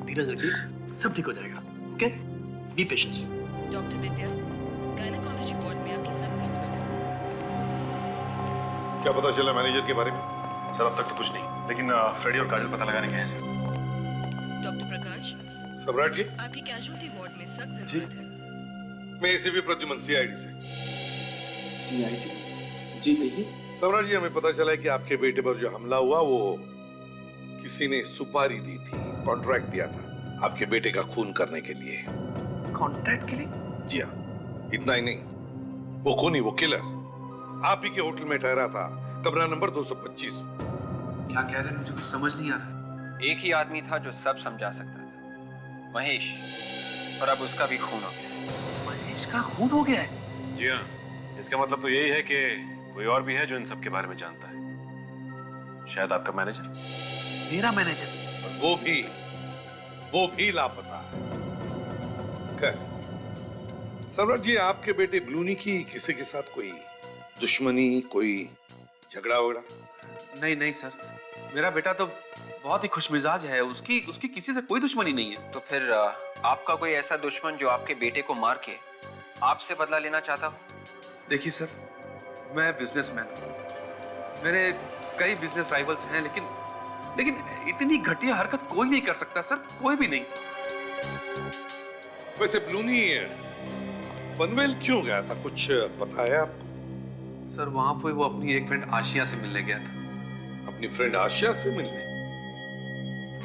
धीरज रखिए, सब ठीक हो जाएगा। Okay, B patience. डॉक्टर विद्या, गायनेकोलॉजी वार्ड में आपकी सख्त जरूरत है। क्या पता चला मैनेजर के बारे में? सर, अब तक तो कुछ नहीं, लेकिन फ्रेडी और काजल पता लगाने गए हैं सर। डॉक्टर प्रकाश, सम्राट जी, आपकी कैजुअल्टी वार्ड में सख्त जरूरत है। मैं एसीपी प्रद्युमन, सीआईडी से। सीआईडी? जी कहिए। सम्राट जी, हमें पता चला है कि आपके बेटे पर जो हमला हुआ वो किसी ने सुपारी दी थी, कॉन्ट्रैक्ट दिया था आपके बेटे का खून करने के लिए। कॉन्ट्रैक्ट के लिए? जी हाँ, इतना ही नहीं, वो खूनी, वो किलर आप ही के होटल में ठहरा था, कमरा नंबर 225। क्या कह रहे हैं? मुझे कुछ समझ नहीं आ रहा। एक ही आदमी था जो सब समझा सकता था, महेश, और अब उसका भी खून हो गया। महेश का खून हो गया है? जी हाँ, इसका मतलब तो यही है कि कोई और भी है जो इन सब के बारे में जानता है। शायद आपका मैनेजर। मेरा मैनेजर? और वो भी लापता है। खैर सम्राट जी, आपके बेटे ब्लूनी की किसी के साथ कोई दुश्मनी, कोई झगड़ा वगड़ा? नहीं सर, मेरा बेटा तो बहुत ही खुशमिजाज है, उसकी किसी से कोई दुश्मनी नहीं है। तो फिर आपका कोई ऐसा दुश्मन जो आपके बेटे को मार के आपसे बदला लेना चाहता हूँ। देखिए सर, मैं बिजनेसमैन हूँ, मेरे कई बिजनेस राइवल्स हैं, लेकिन इतनी घटिया हरकत कोई नहीं कर सकता सर, कोई भी नहीं। वैसे ब्लूनी पनवेल क्यों गया था, कुछ पता है आपको? सर वहां पे वो अपनी एक फ्रेंड आशिया से मिलने गया था। अपनी फ्रेंड आशिया से मिलने?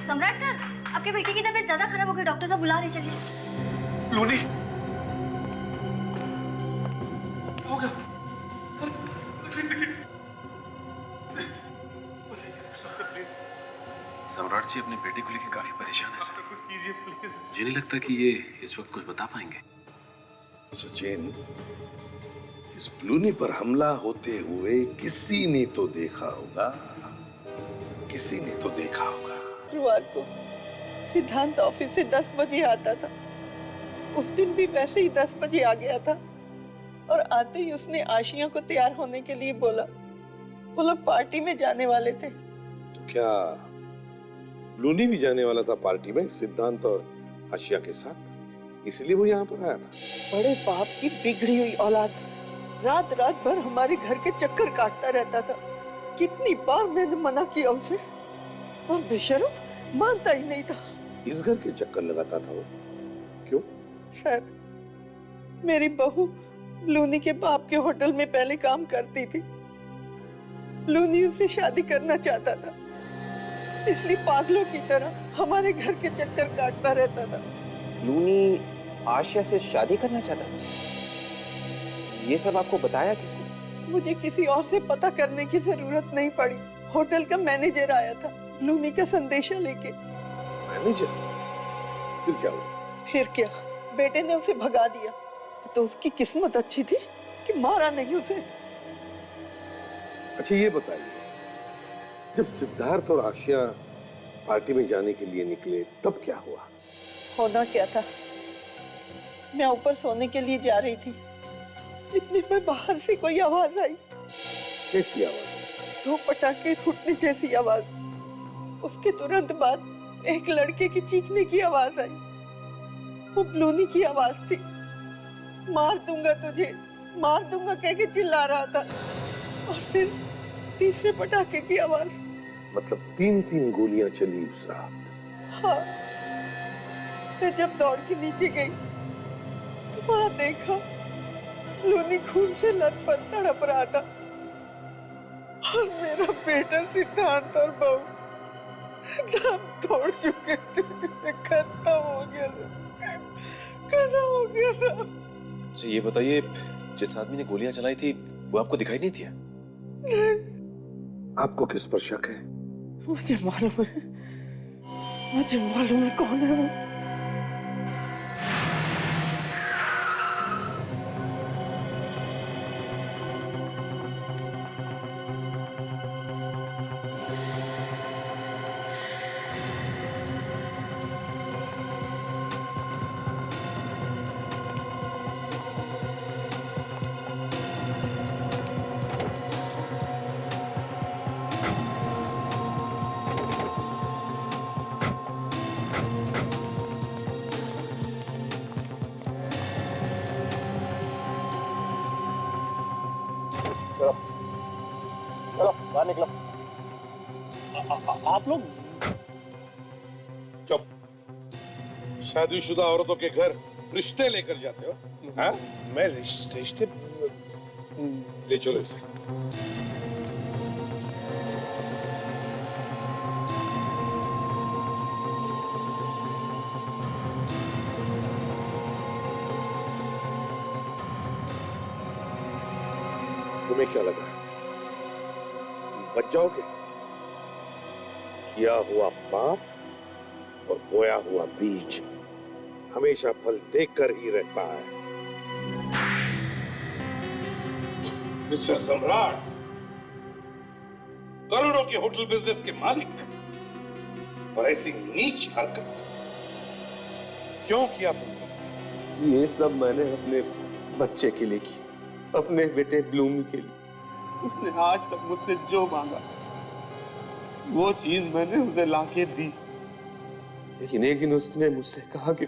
सम्राट सर, आपके बेटे की तबीयत ज्यादा खराब हो गई, डॉक्टर साहब बुला रहे, चलिए। ब्लूनी सम्राट जी अपने बेटे को लेकर काफी परेशान है सर। मुझे नहीं लगता कि ये इस वक्त कुछ बता पाएंगे। सचिन, इस ब्लूनी पर हमला होते हुए किसी ने तो देखा होगा, किसी ने तो देखा होगा। शुक्रवार को सिद्धांत ऑफिस से 10 बजे आता था। उस दिन भी वैसे ही 10 बजे आ गया था और आते ही उसने आशिया को तैयार होने के लिए बोला। वो लोग पार्टी में जाने वाले थे। तो क्या ब्लूनी भी जाने वाला था पार्टी में सिद्धांत और आशिया के साथ, इसलिए वो यहाँ पर आया था? बड़े बाप की बिगड़ी हुई औलाद रात रात भर हमारे घर के चक्कर काटता रहता था। कितनी बार मैंने मना किया उसे, पर बेशर्म मानता ही नहीं था। इस घर के चक्कर लगाता था वो? क्यों? सर, मेरी बहू ब्लूनी के बाप के होटल में पहले काम करती थी। ब्लूनी उससे शादी करना चाहता था, इसलिए पागलों की तरह हमारे घर के चक्कर काटता रहता था। ब्लूनी आशिया से शादी करना चाहता था? ये सब आपको बताया किसने? मुझे किसी और से पता करने की जरूरत नहीं पड़ी। होटल का मैनेजर आया था ब्लूनी का संदेशा लेके। मैनेजर? फिर क्या हुआ? फिर क्या, बेटे ने उसे भगा दिया। तो उसकी किस्मत अच्छी थी कि मारा नहीं उसे। अच्छा ये बताइए, जब सिद्धार्थ और आशिया पार्टी में जाने के लिए निकले तब क्या हुआ? होना क्या था, मैं ऊपर सोने के लिए जा रही थी, इतने में बाहर से कोई आवाज आई। कैसी आवाज? 2 पटाखे फूटने जैसी आवाज। उसके तुरंत बाद एक लड़के की चीखने की आवाज आई। वो ब्लूनी की आवाज थी। मार दूंगा तुझे, मार दूंगा कह के चिल्ला रहा था। और फिर तीसरे पटाखे की आवाज। मतलब 3-3 गोलियां चली उस रात? हाँ। मैं जब दौड़ के नीचे गई तो वहां देखा ब्लूनी खून से लथपथ तड़प रहा था और मेरा बेटा सिद्धांत और बहू दम तोड़ चुके थे। खत्म हो गया था, खत्म हो गया था। अच्छा ये बताइए, जिस आदमी ने गोलियां चलाई थी वो आपको दिखाई नहीं दिया? आपको किस पर शक है? मुझे मालूम है, मुझे मालूम है कौन है वो। चलो बाहर निकलो। आप लोग चुप। शादीशुदा औरतों के घर रिश्ते लेकर जाते हो? हाँ? मैं रिश्ते ले चलो इसे। तुम्हें क्या लगा बच जाओगे? किया हुआ पाप और बोया हुआ बीज हमेशा फल देकर ही रहता है। मिस्टर सम्राट, करोड़ों के होटल बिजनेस के मालिक, और ऐसी नीच हरकत क्यों किया तुमने? ये सब मैंने अपने बच्चे के लिए की, अपने बेटे ब्लूमी के लिए। उसने आज तक मुझसे जो मांगा वो चीज मैंने उसे लाके दी, लेकिन एक दिन उसने मुझसे कहा कि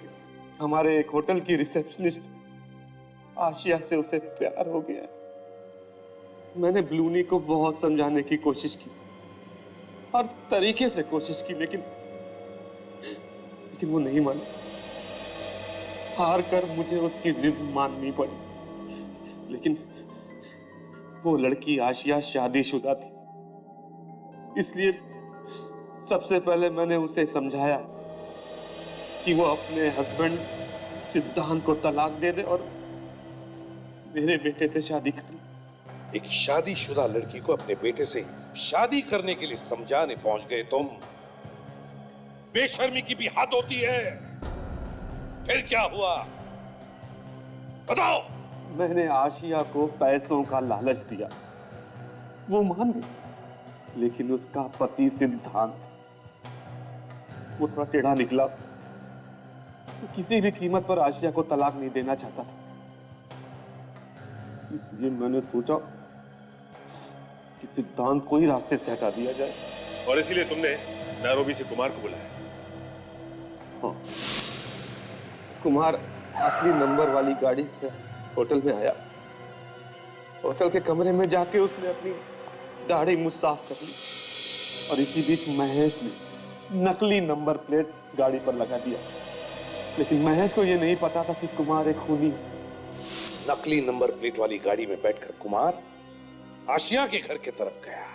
हमारे एक होटल की रिसेप्शनिस्ट आशिया से उसे प्यार हो गया। मैंने ब्लूनी को बहुत समझाने की कोशिश की, हर तरीके से कोशिश की, लेकिन वो नहीं मानी। हार कर मुझे उसकी जिद माननी पड़ी। लेकिन वो लड़की आशिया शादीशुदा थी, इसलिए सबसे पहले मैंने उसे समझाया कि वो अपने हस्बैंड सिद्धांत को तलाक दे दे और मेरे बेटे से शादी कर ले। एक शादीशुदा लड़की को अपने बेटे से शादी करने के लिए समझाने पहुंच गए तुम। बेशर्मी की भी हद होती है। फिर क्या हुआ बताओ? मैंने आशिया को पैसों का लालच दिया, वो मान गई, लेकिन उसका पति सिद्धांत वो थोड़ा टेढ़ा निकला। वो किसी भी कीमत पर आशिया को तलाक नहीं देना चाहता था। इसलिए मैंने सोचा कि सिद्धांत को ही रास्ते से हटा दिया जाए। और इसीलिए तुमने नैरोबी से कुमार को बुलाया? हाँ, कुमार असली नंबर वाली गाड़ी से होटल में आया। होटल के कमरे में जाके उसने अपनी दाढ़ी मुझ साफ कर ली और इसी बीच महेश ने नकली नंबर प्लेट उस गाड़ी पर लगा दिया। लेकिन महेश को यह नहीं पता था कि कुमार एक खूनी है। नकली नंबर प्लेट वाली गाड़ी में बैठकर कुमार आशिया के घर की तरफ गया,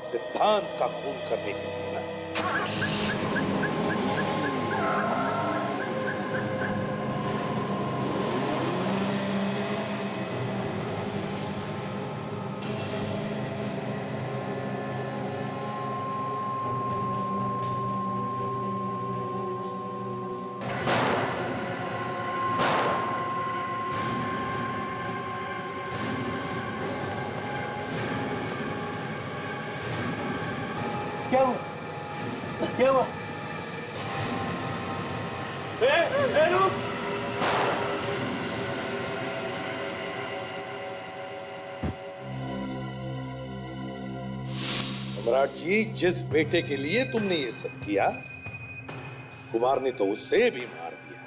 सिद्धांत का खून करने के लिए ना। क्या हुआ? क्या हुआ? रुक! सम्राट जी, जिस बेटे के लिए तुमने ये सब किया, कुमार ने तो उससे भी मार दिया।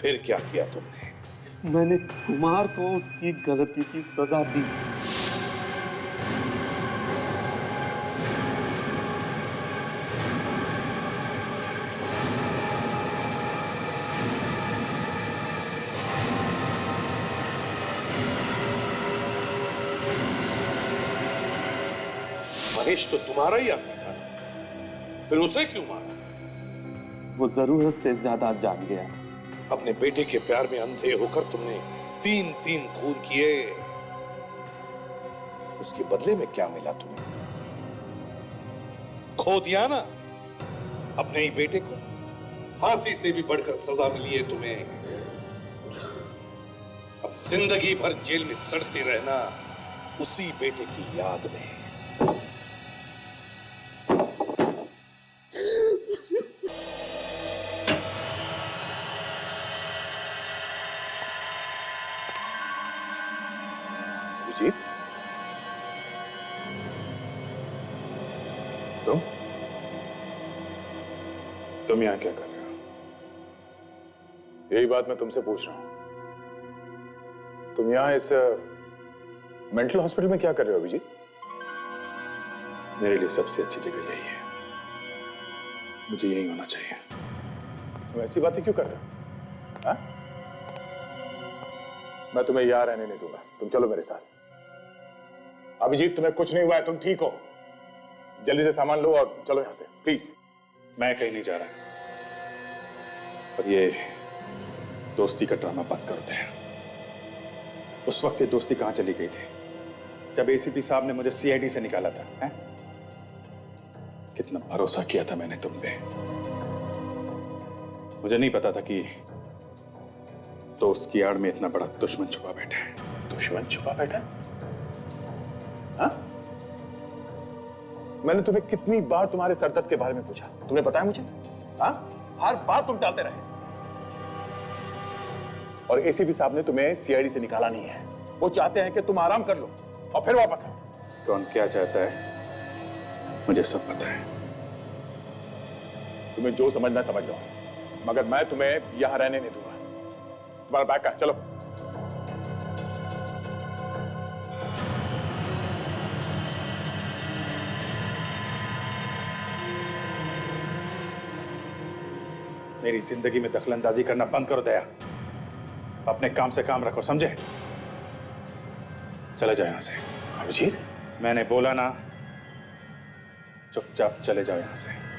फिर क्या किया तुमने? मैंने कुमार को उसकी गलती की सजा दी। महेश तो तुम्हारा ही आदमी था, फिर उसे क्यों मारा? वो जरूरत से ज्यादा जान गया था। अपने बेटे के प्यार में अंधे होकर तुमने 3 खून किए। उसके बदले में क्या मिला तुम्हें? खो दिया ना अपने ही बेटे को। फांसी से भी बढ़कर सजा मिली है तुम्हें। अब जिंदगी भर जेल में सड़ते रहना उसी बेटे की याद में। तुम यहां क्या कर रहे हो? यही बात मैं तुमसे पूछ रहा हूं। तुम यहां इस मेंटल हॉस्पिटल में क्या कर रहे हो अभिजीत? मेरे लिए सबसे अच्छी जगह यही है, मुझे यही होना चाहिए। तुम ऐसी बातें क्यों कर रहे हो? हा? मैं तुम्हें यहां रहने नहीं दूंगा, तुम चलो मेरे साथ। अभिजीत, तुम्हें कुछ नहीं हुआ है, तुम ठीक हो। जल्दी से सामान लो और चलो यहां से, प्लीज। मैं कहीं नहीं जा रहा, और ये दोस्ती का ड्रामा बंद कर दे। उस वक्त ये दोस्ती कहां चली गई थी जब एसीपी साहब ने मुझे सीआईडी से निकाला था? है? कितना भरोसा किया था मैंने तुम पे। मुझे नहीं पता था कि दोस्त की आड़ में इतना बड़ा दुश्मन छुपा बैठा है। दुश्मन छुपा बैठा? हाँ? मैंने तुम्हें कितनी बार तुम्हारे सरदर्द के बारे में पूछा, तुमने बताया मुझे? हाँ? हर बार तुम टालते रहे। और एसीपी साहब ने तुम्हें सीआईडी से निकाला नहीं है। वो चाहते हैं कि तुम आराम कर लो और फिर वापस आओ। कौन क्या चाहता है मुझे सब पता है। तुम्हें जो समझना समझ लो, मगर मैं तुम्हें यहां रहने नहीं दूंगा। तुम्हारा बैग का, चलो। मेरी जिंदगी में दखलंदाजी करना बंद करो दया। अपने काम से काम रखो, समझे? चले जाओ यहां से। अभिजीत, मैंने बोला ना, चुपचाप चले जाओ यहां से।